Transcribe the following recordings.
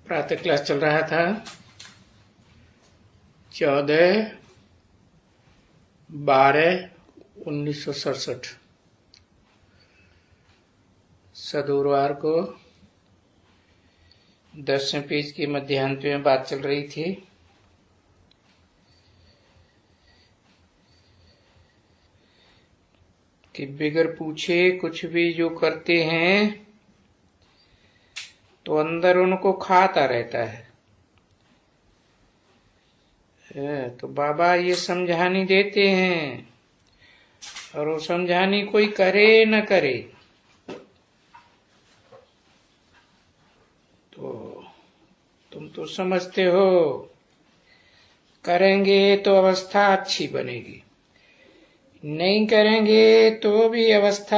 प्रातः क्लास चल रहा था 14/12/1967 सदुरवार को 10वें पेज के मध्यांत में बात चल रही थी कि बिगर पूछे कुछ भी जो करते हैं तो अंदर उनको खाता रहता है। तो बाबा ये समझानी देते हैं और वो समझानी कोई करे न करे तो तुम तो समझते हो, करेंगे तो अवस्था अच्छी बनेगी, नहीं करेंगे तो भी अवस्था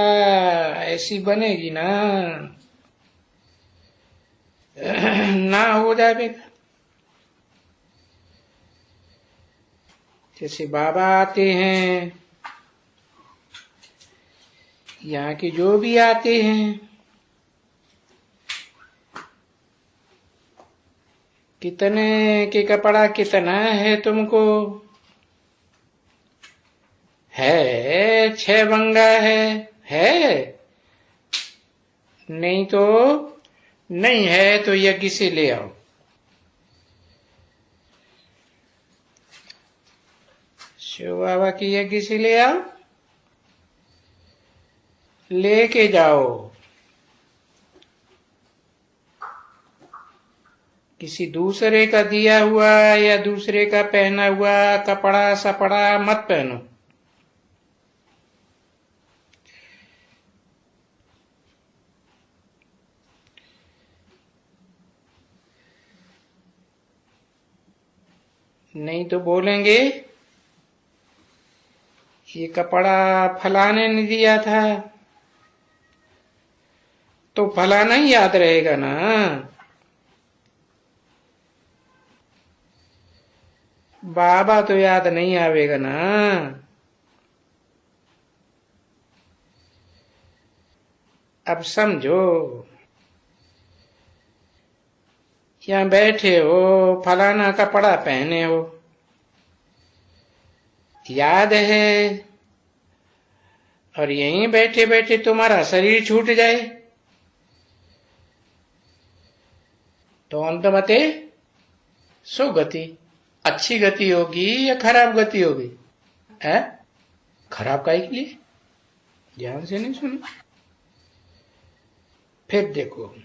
ऐसी बनेगी ना ना हो जाएगा। जैसे बाबा आते हैं, यहाँ के जो भी आते हैं, कितने के कपड़ा कितना है तुमको? है 6 बंगा है नहीं तो नहीं है तो यज्ञ से ले आओ। शिव बाबा की यज्ञ से ले आओ, लेके जाओ। किसी दूसरे का दिया हुआ या दूसरे का पहना हुआ कपड़ा सपड़ा मत पहनो। नहीं तो बोलेंगे ये कपड़ा फलाने ने दिया था, तो फलाना ही याद रहेगा ना। बाबा तो याद नहीं आवेगा ना। अब समझो, यहाँ बैठे हो, फलाना कपड़ा पहने हो, याद है, और यहीं बैठे बैठे तुम्हारा शरीर छूट जाए तो अंत मते सो गति, अच्छी गति होगी या खराब गति होगी? है खराब काहे के लिए? ध्यान से नहीं सुना। फिर देखो,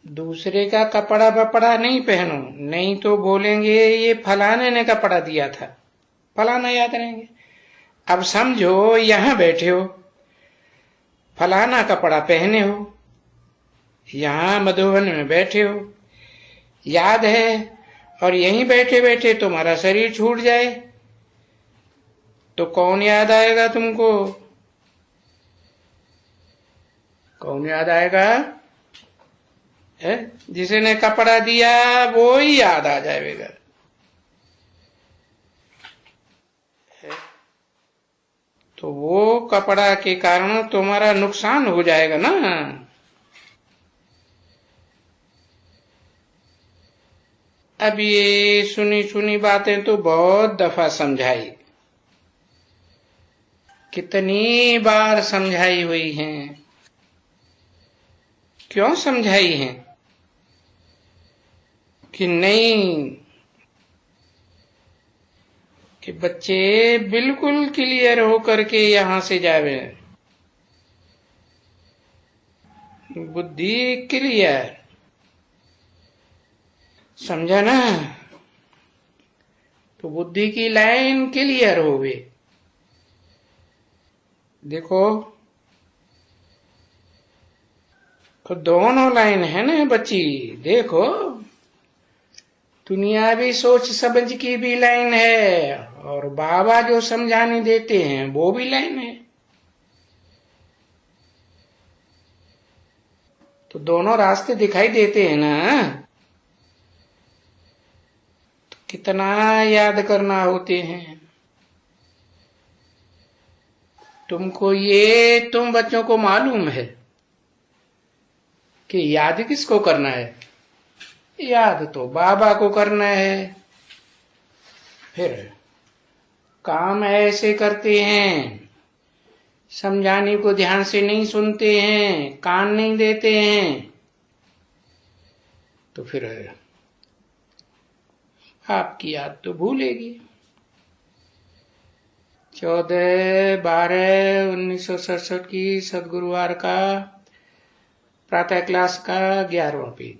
दूसरे का कपड़ा बपड़ा नहीं पहनो, नहीं तो बोलेंगे ये फलाने ने कपड़ा दिया था, फलाना याद रहेंगे। अब समझो यहां बैठे हो, फलाना कपड़ा पहने हो, यहां मधुबन में बैठे हो, याद है, और यहीं बैठे बैठे तुम्हारा शरीर छूट जाए तो कौन याद आएगा तुमको? कौन याद आएगा? है जिसने कपड़ा दिया वो ही याद आ जाएगा। तो वो कपड़ा के कारण तुम्हारा नुकसान हो जाएगा ना। अब ये सुनी सुनी बातें तो बहुत दफा समझाई, कितनी बार समझाई हुई हैं। क्यों समझाई हैं? कि नहीं, कि बच्चे बिल्कुल क्लियर होकर के यहां से जावे, बुद्धि क्लियर, समझा ना? तो बुद्धि की लाइन क्लियर होवे। देखो तो दोनों लाइन है ना बच्ची, देखो दुनियावी सोच समझ की भी लाइन है और बाबा जो समझाने देते हैं वो भी लाइन है। तो दोनों रास्ते दिखाई देते हैं ना। तो कितना याद करना होते हैं। तुमको ये तुम बच्चों को मालूम है कि याद किसको करना है? याद तो बाबा को करना है। फिर काम ऐसे करते हैं, समझाने को ध्यान से नहीं सुनते हैं, कान नहीं देते हैं, तो फिर आपकी याद तो भूलेगी। 14/12/1967 की सदगुरुवार का प्रातः क्लास का 11वां पेज।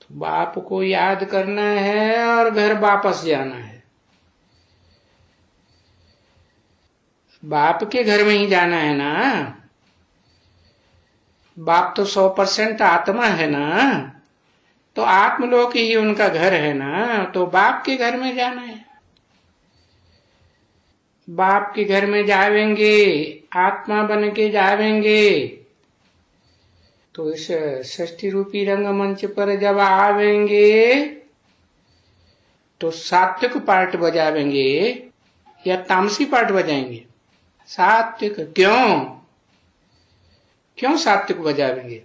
तो बाप को याद करना है और घर वापस जाना है। बाप के घर में ही जाना है ना। बाप तो 100% आत्मा है ना, तो आत्मलोक ही उनका घर है ना, तो बाप के घर में जाना है। बाप के घर में जावेंगे, आत्मा बन के जावेंगे, तो इस षष्ठी रूपी रंगमंच पर जब आवेंगे तो सात्विक पार्ट बजावेंगे या तामसी पार्ट बजाएंगे? सात्विक। क्यों सात्विक बजावेंगे?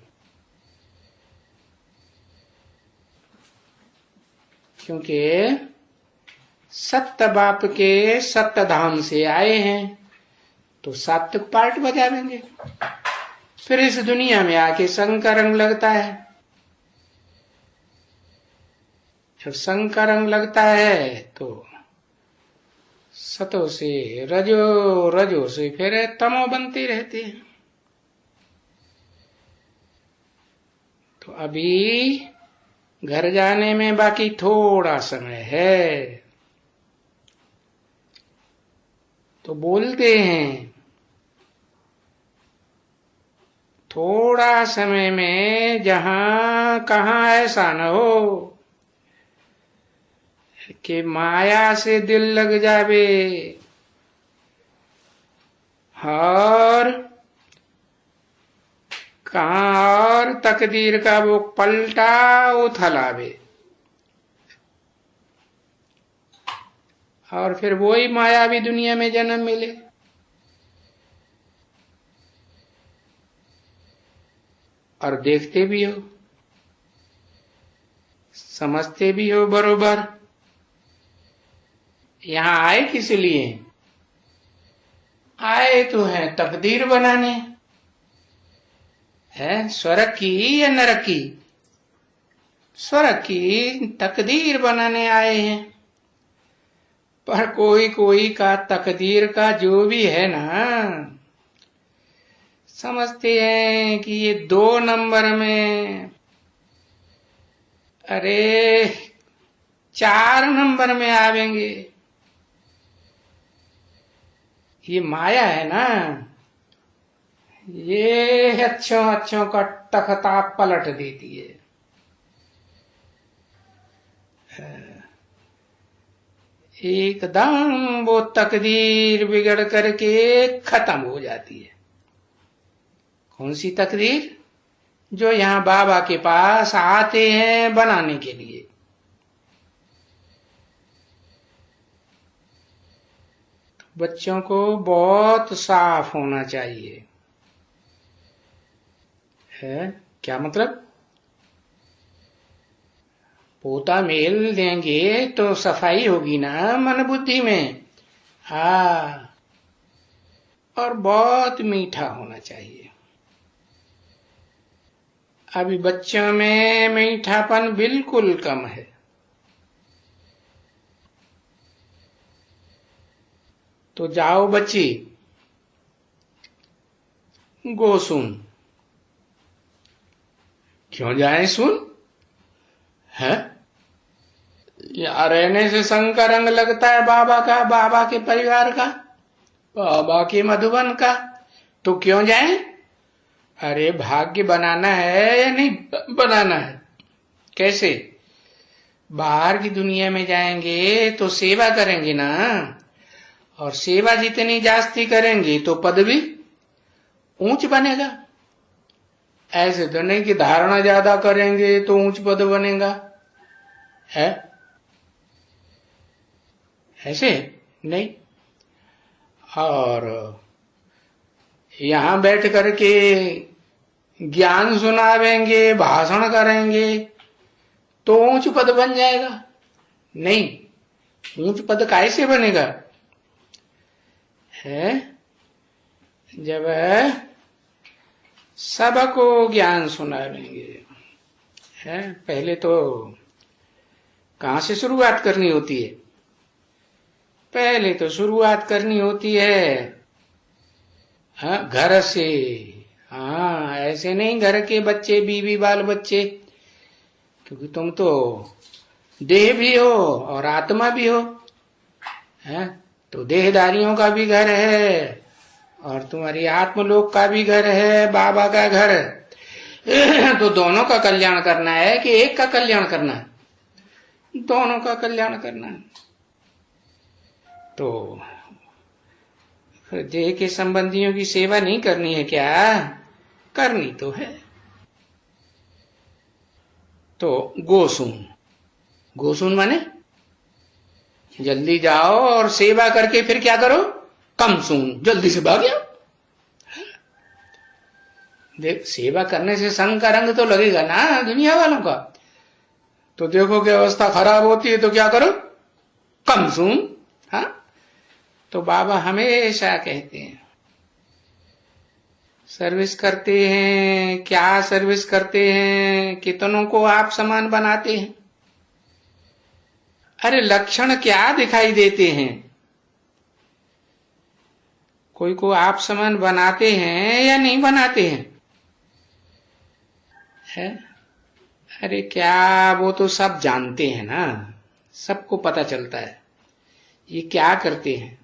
क्योंकि सत्य बाप के सत्य धाम से आए हैं, तो सात्विक पार्ट बजावेंगे। फिर इस दुनिया में आके संग का रंग लगता है। जब संग का रंग लगता है तो सतो से रजो, रजो से फिर तमो बनते रहते हैं। तो अभी घर जाने में बाकी थोड़ा समय है, तो बोलते हैं थोड़ा समय में जहां कहां ऐसा न हो कि माया से दिल लग जावे और कहां और तकदीर का वो पलटा उथलावे, और फिर वही मायावी दुनिया में जन्म मिले। और देखते भी हो, समझते भी हो बरोबर। यहां आए किस लिए? आए तो हैं तकदीर बनाने। है स्वर्ग की या नरक की? स्वर्ग की तकदीर बनाने आए हैं। पर कोई कोई का तकदीर का जो भी है ना, समझते हैं कि ये 2 नंबर में, अरे 4 नंबर में आवेंगे। ये माया है ना, ये अच्छों का तख्ता पलट देती है। एकदम वो तकदीर बिगड़ करके खत्म हो जाती है। कौन सी तकदीर? जो यहाँ बाबा के पास आते हैं बनाने के लिए। बच्चों को बहुत साफ होना चाहिए। है क्या मतलब? पोता मेल देंगे तो सफाई होगी ना मन बुद्धि में। हाँ, और बहुत मीठा होना चाहिए। अभी बच्चों में मीठापन बिल्कुल कम है। तो जाओ बच्ची, गो सुन। क्यों जाए सुन? है यहाँ रहने से संग का रंग लगता है बाबा का, बाबा के परिवार का, बाबा के मधुबन का, तो क्यों जाए? अरे भाग्य बनाना है या नहीं बनाना है? कैसे? बाहर की दुनिया में जाएंगे तो सेवा करेंगे ना, और सेवा जितनी जास्ती करेंगे तो पद भी ऊंच बनेगा। ऐसे तो नहीं कि धारणा ज्यादा करेंगे तो ऊंच पद बनेगा। है ऐसे नहीं। और यहां बैठ करके ज्ञान सुनावेंगे, भाषण करेंगे तो ऊंच पद बन जाएगा? नहीं। ऊंच पद कैसे बनेगा? है जब सबको ज्ञान सुनावेंगे। है पहले तो कहां से शुरुआत करनी होती है? पहले तो शुरुआत करनी होती है घर से। हाँ, ऐसे नहीं घर के बच्चे, बीवी बाल बच्चे, क्योंकि तुम तो देह भी हो और आत्मा भी हो। है तो देहधारियों का भी घर है और तुम्हारी आत्मलोक का भी घर है, बाबा का घर। तो दोनों का कल्याण करना है कि एक का कल्याण करना है? दोनों का कल्याण करना है। तो देह के संबंधियों की सेवा नहीं करनी है क्या? करनी तो है। तो गोसून, गोसून माने जल्दी जाओ और सेवा करके फिर क्या करो? कम सून, जल्दी से भाग जाओ। देख, सेवा करने से संग का रंग तो लगेगा ना दुनिया वालों का। तो देखो कि अवस्था खराब होती है तो क्या करो? कम सून। हाँ, तो बाबा हमेशा कहते हैं सर्विस करते हैं। क्या सर्विस करते हैं? कितनों को आप समान बनाते हैं? अरे लक्षण क्या दिखाई देते हैं? कोई को आप समान बनाते हैं या नहीं बनाते हैं? है? अरे क्या, वो तो सब जानते हैं ना, सबको पता चलता है ये क्या करते हैं।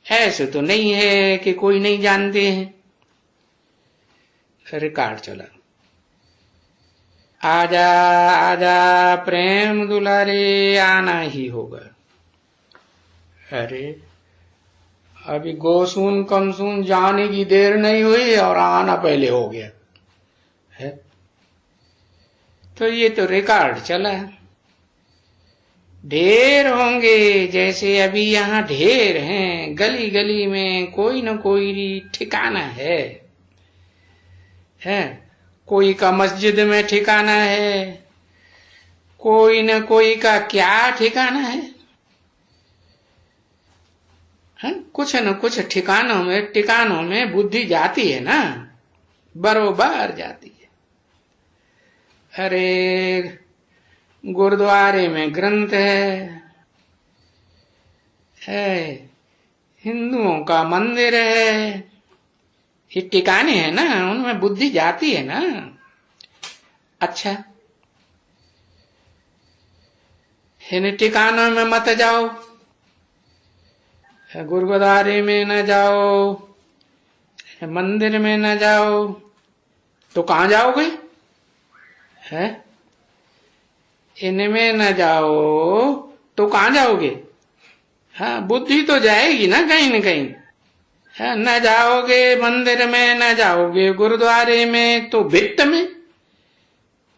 ऐसे तो नहीं है कि कोई नहीं जानते हैं। रिकॉर्ड चला, आजा आजा प्रेम दुलारे, आना ही होगा। अरे अभी गोसून कमसून जाने की देर नहीं हुई और आना पहले हो गया है। तो ये तो रिकॉर्ड चला। ढेर होंगे, जैसे अभी यहाँ ढेर हैं, गली गली में कोई न कोई ठिकाना है। कोई का मस्जिद में ठिकाना है, कोई न कोई का क्या ठिकाना है। कुछ न कुछ ठिकानों में बुद्धि जाती है ना, बरोबर जाती है। अरे गुरुद्वारे में ग्रंथ है, हिंदुओं का मंदिर है, ये ठिकाने हैं ना, उनमें बुद्धि जाती है ना। अच्छा, इन ठिकानों में मत जाओ, गुरुद्वारे में न जाओ, मंदिर में न जाओ, तो कहां जाओगे? है इनमें न जाओ तो कहां जाओगे? हाँ, बुद्धि तो जाएगी ना कहीं न कहीं। न जाओगे मंदिर में, न जाओगे गुरुद्वारे में, तो भित्त में,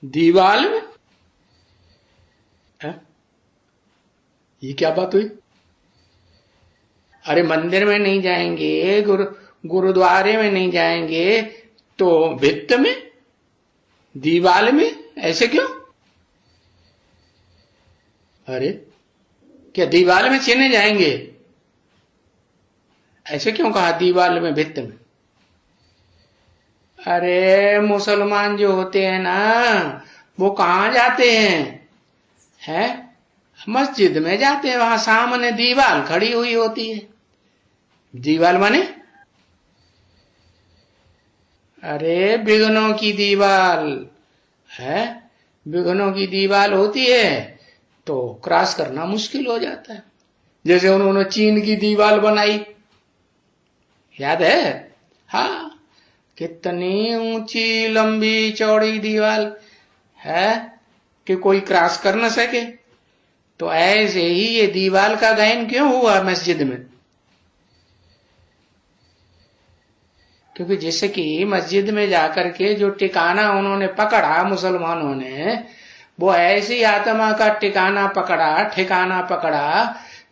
दीवाल में। ये क्या बात हुई? अरे मंदिर में नहीं जाएंगे, गुरुद्वारे में नहीं जाएंगे, तो भित्त में, दीवाल में, ऐसे क्यों? अरे क्या दीवाल में चीने जाएंगे? ऐसे क्यों कहा दीवाल में, भित्त में? अरे मुसलमान जो होते हैं ना, वो कहां जाते हैं? मस्जिद में जाते हैं, वहां सामने दीवाल खड़ी हुई होती है। दीवाल माने? अरे विघ्नों की दीवाल है, विघ्नों की दीवाल होती है तो क्रॉस करना मुश्किल हो जाता है। जैसे उन्होंने चीन की दीवार बनाई, याद है? हाँ, कितनी ऊंची लंबी चौड़ी दीवार है कि कोई क्रॉस कर न सके। तो ऐसे ही ये दीवार का गायन क्यों हुआ मस्जिद में? क्योंकि जैसे कि मस्जिद में जाकर के जो ठिकाना उन्होंने पकड़ा मुसलमानों ने, वो ऐसी आत्मा का ठिकाना पकड़ा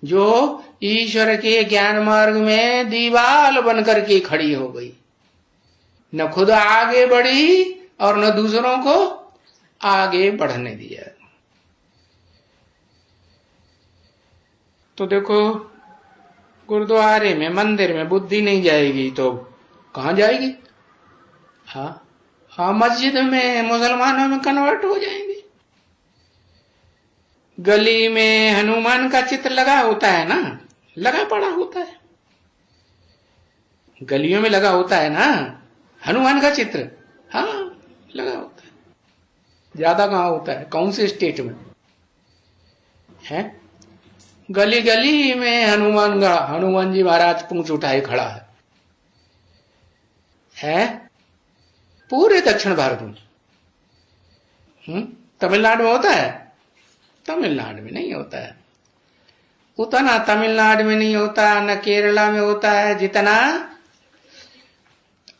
जो ईश्वर के ज्ञान मार्ग में दीवाल बनकर के खड़ी हो गई, न खुद आगे बढ़ी और न दूसरों को आगे बढ़ने दिया। तो देखो, गुरुद्वारे में, मंदिर में बुद्धि नहीं जाएगी तो कहां जाएगी? हाँ, मस्जिद में मुसलमानों में कन्वर्ट हो जाएंगे। गली में हनुमान का चित्र लगा होता है ना, लगा पड़ा होता है, गलियों में लगा होता है ना हनुमान का चित्र। हाँ, लगा होता है। ज्यादा कहाँ होता है? कौन से स्टेट में है? गली गली में हनुमान जी महाराज पूंछ उठाए खड़ा है पूरे दक्षिण भारत में। तमिलनाडु में होता है? तमिलनाडु में नहीं होता है उतना, तमिलनाडु में नहीं होता, न केरला में होता है जितना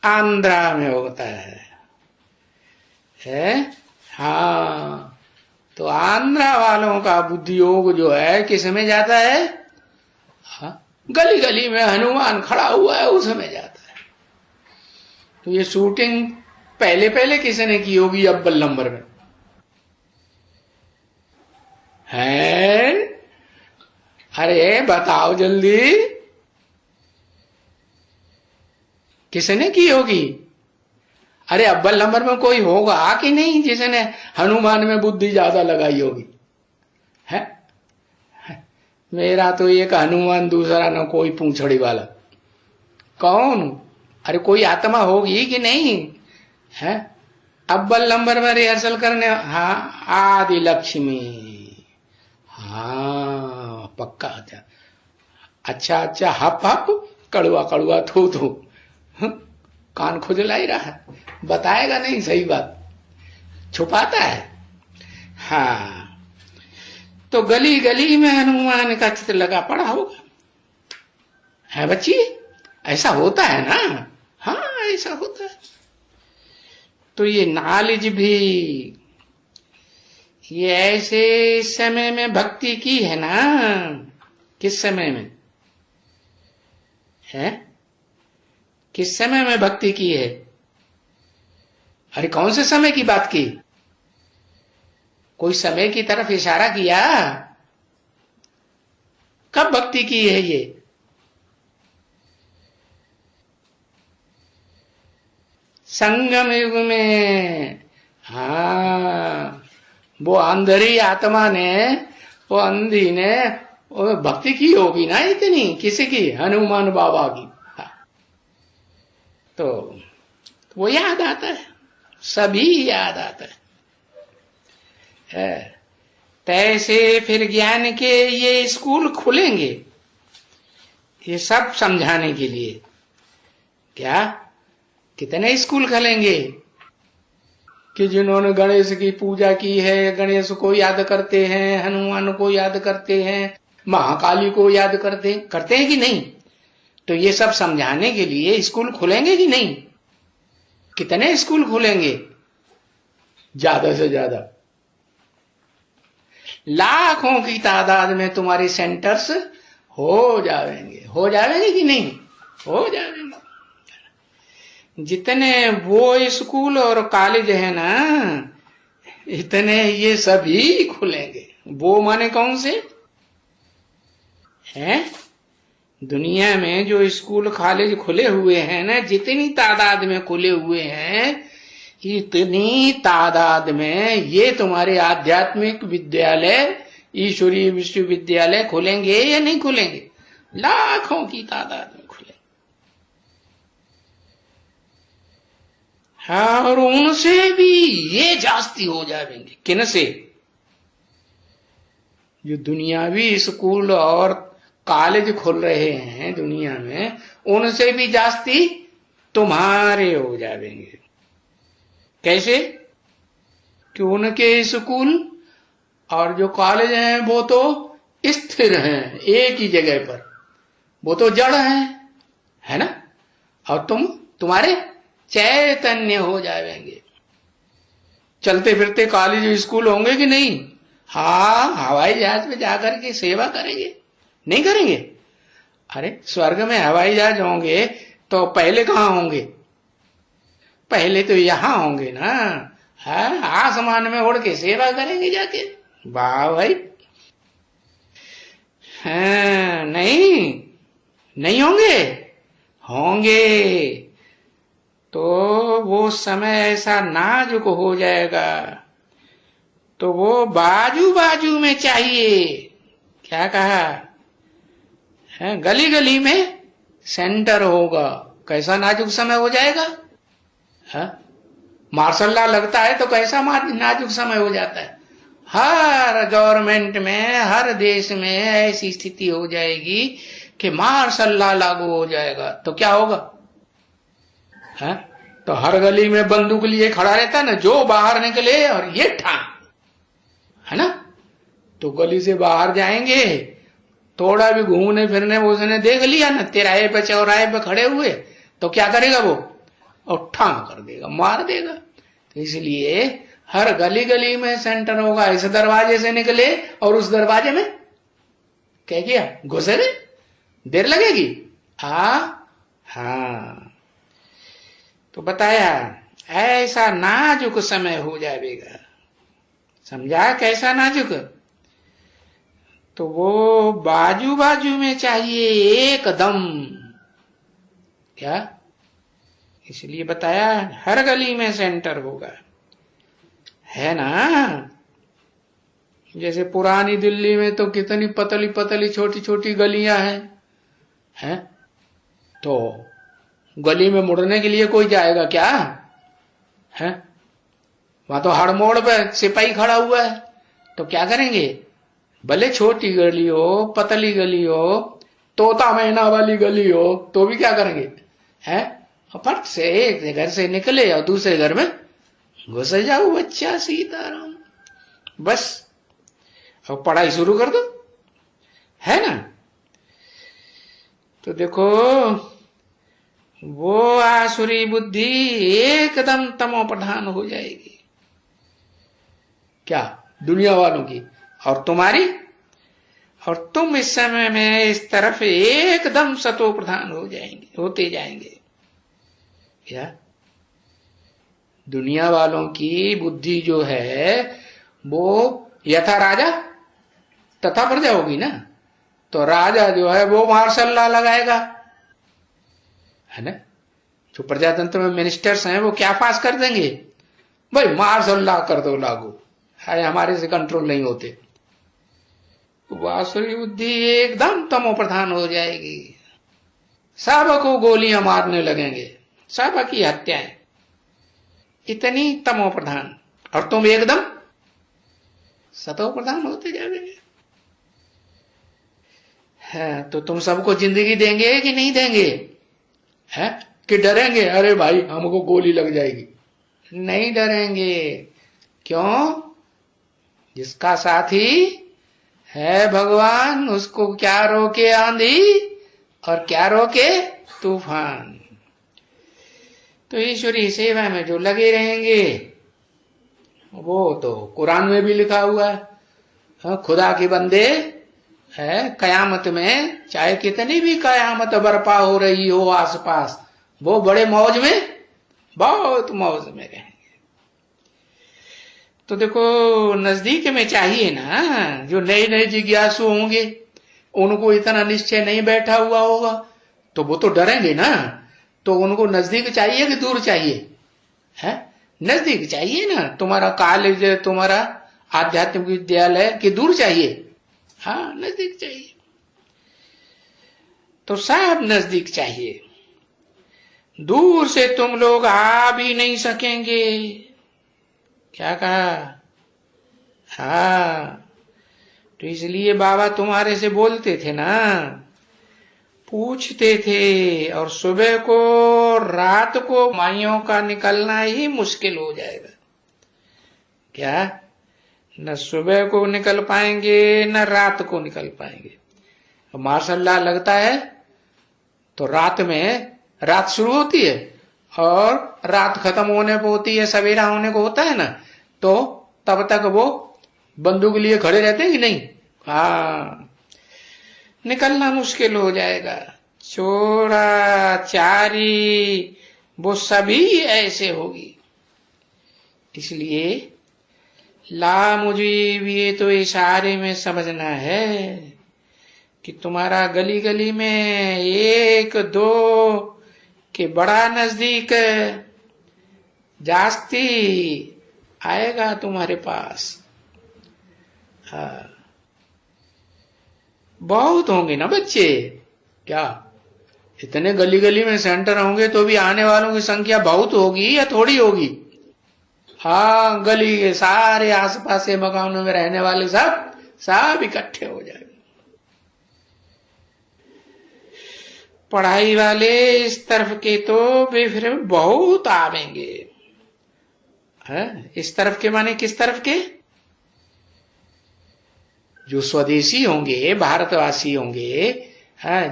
आंध्रा में होता है? हाँ, तो आंध्रा वालों का बुद्धि योग जो है किस में जाता है? हाँ, गली गली में हनुमान खड़ा हुआ है उसमें जाता है। तो ये शूटिंग पहले पहले किसने की होगी? अव्वल नंबर में है? अरे बताओ जल्दी, किसने की होगी? अरे अव्वल नंबर में कोई होगा कि नहीं जिसने हनुमान में बुद्धि ज्यादा लगाई होगी? है? मेरा तो एक हनुमान, दूसरा न कोई पूंछड़ी वाला। कौन? अरे कोई आत्मा होगी कि नहीं? है? अव्वल नंबर में रिहर्सल करने। हाँ, आदि लक्ष्मी। हाँ, पक्का। अच्छा, हप हप, कड़वा कड़वा, थू थू, कान खुजला ही रहा, बताएगा नहीं सही बात, छुपाता है। हाँ, तो गली गली में हनुमान का चित्र लगा पड़ा होगा, है बच्ची? ऐसा होता है ना? हाँ, ऐसा होता है। तो ये नॉलेज भी ये ऐसे समय में भक्ति की है ना। किस समय में है? किस समय में भक्ति की है? अरे कौन से समय की बात की? कोई समय की तरफ इशारा किया? कब भक्ति की है ये? संगम युग में। हाँ, वो अंधरी आत्मा ने, वो अंधी ने वो भक्ति की होगी ना इतनी। किसी की? हनुमान बाबा की। हाँ। तो वो याद आता है, सभी याद आता है। तैसे फिर ज्ञान के ये स्कूल खुलेंगे, ये सब समझाने के लिए। क्या कितने स्कूल खुलेंगे कि जिन्होंने गणेश की पूजा की है, गणेश को याद करते हैं, हनुमान को याद करते हैं, महाकाली को याद करते हैं कि नहीं? तो ये सब समझाने के लिए स्कूल खुलेंगे कि नहीं? कितने स्कूल खुलेंगे? ज्यादा से ज्यादा लाखों की तादाद में तुम्हारे सेंटर्स हो जाएंगे कि नहीं? हो जाएंगे। जितने वो स्कूल और कॉलेज है ना, इतने ये सभी खुलेंगे। वो माने कौन से हैं? दुनिया में जो स्कूल कॉलेज खुले हुए हैं ना, जितनी तादाद में खुले हुए हैं, इतनी तादाद में ये तुम्हारे आध्यात्मिक विद्यालय, ईश्वरीय विश्वविद्यालय खुलेंगे या नहीं खुलेंगे? लाखों की तादाद में खुलेंगे। हाँ, और उनसे भी ये जास्ती हो जाएंगे। किन से? जो दुनियावी स्कूल और कॉलेज खुल रहे हैं दुनिया में, उनसे भी जास्ती तुम्हारे हो जाएंगे। कैसे? कि उनके स्कूल और जो कॉलेज हैं वो तो स्थिर हैं एक ही जगह पर, वो तो जड़ हैं, है ना? और तुम्हारे चैतन्य हो जाएंगे। चलते फिरते कॉलेज स्कूल होंगे कि नहीं? हाँ, हवाई जहाज में जाकर के सेवा करेंगे, नहीं करेंगे? अरे स्वर्ग में हवाई जहाज होंगे तो पहले कहाँ होंगे? पहले तो यहां होंगे ना। है आसमान में उड़ के सेवा करेंगे जाके। वाह भाई। है नहीं, नहीं होंगे? होंगे। तो वो समय ऐसा नाजुक हो जाएगा, तो वो बाजू बाजू में चाहिए। क्या कहा है? गली गली में सेंटर होगा। कैसा नाजुक समय हो जाएगा? है? मार्शल लॉ लगता है तो कैसा नाजुक समय हो जाता है। हर गवर्नमेंट में, हर देश में ऐसी स्थिति हो जाएगी कि मार्शल लॉ लागू हो जाएगा। तो क्या होगा? है? तो हर गली में बंदूक लिए खड़ा रहता है ना, जो बाहर निकले और ये ठान, है ना। तो गली से बाहर जाएंगे, थोड़ा भी घूमने फिरने उसने देख लिया ना तिराहे पे चौराहे पे खड़े हुए, तो क्या करेगा वो? और ठां कर देगा, मार देगा। तो इसलिए हर गली गली में सेंटर होगा। इस दरवाजे से निकले और उस दरवाजे में क्या किया? घुसे गए, देर लगेगी। हाँ, तो बताया ऐसा नाजुक समय हो जाएगा। समझा कैसा नाजुक? तो वो बाजू बाजू में चाहिए एकदम। क्या? इसलिए बताया हर गली में सेंटर होगा, है ना। जैसे पुरानी दिल्ली में तो कितनी पतली पतली छोटी छोटी गलियां हैं। तो गली में मुड़ने के लिए कोई जाएगा क्या? है? वहां तो हर मोड़ पे सिपाही खड़ा हुआ है। तो क्या करेंगे? भले छोटी गली हो, पतली गली हो, तोता मैना वाली गली हो, तो भी क्या करेंगे? है? फट से एक घर से निकले और दूसरे घर में घुस जाओ, बच्चा सीताराम, बस अब पढ़ाई शुरू कर दो, है ना। तो देखो वो आसुरी बुद्धि एकदम तमो प्रधान हो जाएगी। क्या? दुनिया वालों की और तुम्हारी। और तुम इस समय में इस तरफ एकदम सतो प्रधान हो जाएंगे, होते जाएंगे। क्या? दुनिया वालों की बुद्धि जो है वो यथा राजा तथा प्रजा होगी ना। तो राजा जो है वो मार्शल लॉ लगाएगा, है ना। जो प्रजातंत्र में मिनिस्टर्स हैं वो क्या पास कर देंगे? भाई मार्शल लॉ कर दो लागू, है हमारे से कंट्रोल नहीं होते। वासुरी बुद्धि एकदम तमो प्रधान हो जाएगी। सबको गोलियां मारने लगेंगे, सबकी हत्याएं, इतनी तमो प्रधान। और तुम एकदम सतो प्रधान होते जाओगे। है तो तुम सबको जिंदगी देंगे कि नहीं देंगे? है कि डरेंगे? अरे भाई हमको गोली लग जाएगी। नहीं डरेंगे। क्यों? जिसका साथी है भगवान, उसको क्या रोके आंधी और क्या रोके तूफान। तो ईश्वरी सेवा में जो लगे रहेंगे, वो तो कुरान में भी लिखा हुआ है, खुदा के बंदे है कयामत में, चाहे कितनी भी कयामत बर्पा हो रही हो आसपास, वो बड़े मौज में, बहुत मौज में रहेंगे। तो देखो नजदीक में चाहिए ना। जो नए नए जिज्ञासु होंगे, उनको इतना निश्चय नहीं बैठा हुआ होगा, तो वो तो डरेंगे ना। तो उनको नजदीक चाहिए कि दूर चाहिए? है नजदीक चाहिए ना। तुम्हारा कॉलेज, तुम्हारा आध्यात्मिक विद्यालय कि दूर चाहिए? हाँ नजदीक चाहिए। तो सब नजदीक चाहिए। दूर से तुम लोग आ भी नहीं सकेंगे। क्या कहा? हाँ, तो इसलिए बाबा तुम्हारे से बोलते थे ना, पूछते थे। और सुबह को रात को माइयों का निकलना ही मुश्किल हो जाएगा। क्या? न सुबह को निकल पाएंगे न रात को निकल पाएंगे। मार्शल लॉ लगता है तो रात में, रात शुरू होती है और रात खत्म होने को होती है, सवेरा होने को होता है ना। तो तब तक वो बंदूक लिए खड़े रहते हैं कि नहीं? हाँ, निकलना मुश्किल हो जाएगा। चोरा चारी वो सभी ऐसे होगी। इसलिए ला मुझे ये तो इशारे में समझना है कि तुम्हारा गली गली में एक दो के बड़ा नजदीक जास्ती आएगा तुम्हारे पास। हाँ, बहुत होंगे ना बच्चे। क्या इतने गली गली में सेंटर होंगे तो भी आने वालों की संख्या बहुत होगी या थोड़ी होगी? हाँ, गली के सारे आसपास के मकानों में रहने वाले सब इकट्ठे हो जाएंगे। पढ़ाई वाले इस तरफ के तो वे फिर बहुत आवेंगे। इस तरफ के माने किस तरफ के? जो स्वदेशी होंगे, भारतवासी होंगे,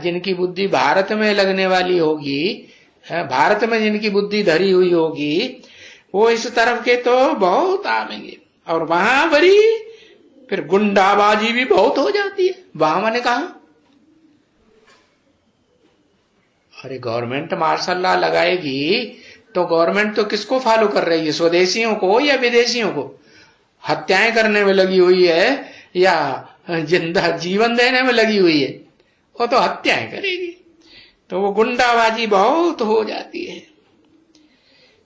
जिनकी बुद्धि भारत में लगने वाली होगी, भारत में जिनकी बुद्धि धरी हुई होगी, वो इस तरफ के तो बहुत आवेंगे। और वहां बड़ी फिर गुंडाबाजी भी बहुत हो जाती है। वहां मैंने कहा अरे गवर्नमेंट मार्शल लॉ लगाएगी तो गवर्नमेंट तो किसको फॉलो कर रही है? स्वदेशियों को या विदेशियों को? हत्याएं करने में लगी हुई है या जिंदा जीवन देने में लगी हुई है? वो तो हत्याएं करेगी। तो वो गुंडाबाजी बहुत हो जाती है।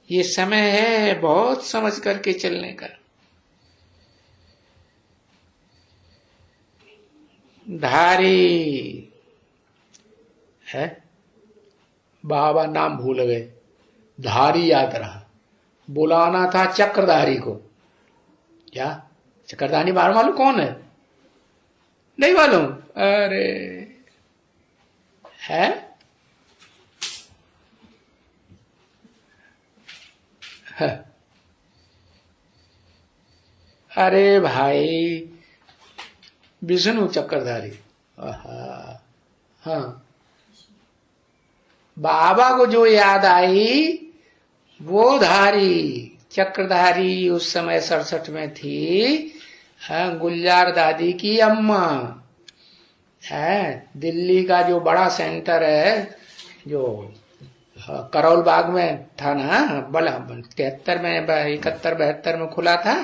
ये समय है बहुत समझ करके चलने का। धारी है, बाबा नाम भूल गए, धारी याद रहा। बुलाना था चक्रधारी को। क्या चक्रधारी मालूम कौन है? नहीं मालूम? अरे है अरे भाई विष्णु चक्रधारी। हाँ, बाबा को जो याद आई वो धारी चक्रधारी उस समय 67 में थी। गुलजार दादी की अम्मा है। दिल्ली का जो बड़ा सेंटर है जो करोल बाग में था ना, बड़ा 73 में 71 72 में खुला था,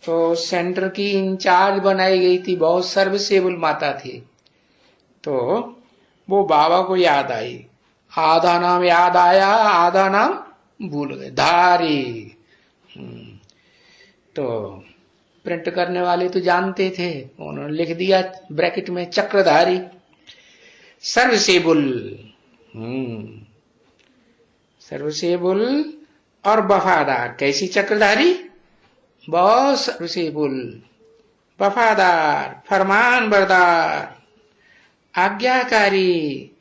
तो सेंटर की इंचार्ज बनाई गई थी। बहुत सर्विसेबल माता थी। तो वो बाबा को याद आई, आधा नाम याद आया, आधा नाम भूल गए। धारी। तो प्रिंट करने वाले तो जानते थे, उन्होंने लिख दिया ब्रैकेट में चक्रधारी। सर्विसेबल, सर्विसेबल और वफादार। कैसी चक्रधारी? बहुत सर्विसेबल, वफादार, फरमान बरदार, आज्ञाकारी।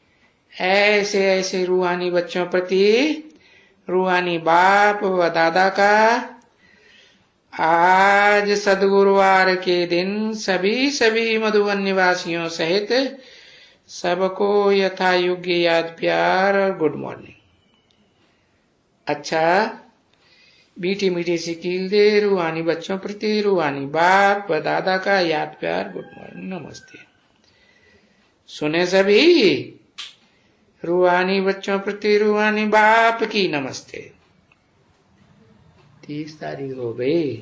ऐसे ऐसे रूहानी बच्चों प्रति रूहानी बाप व दादा का आज सदगुरुवार के दिन सभी मधुबन निवासियों सहित सबको यथा योग्य याद प्यार और गुड मॉर्निंग। अच्छा, मीठी मीठी सी कील दे रूहानी बच्चों प्रति रूहानी बाप व दादा का याद प्यार गुड मॉर्निंग नमस्ते। सुने सभी? रूहानी बच्चों प्रति रूहानी बाप की नमस्ते। 30 तारीख हो गई।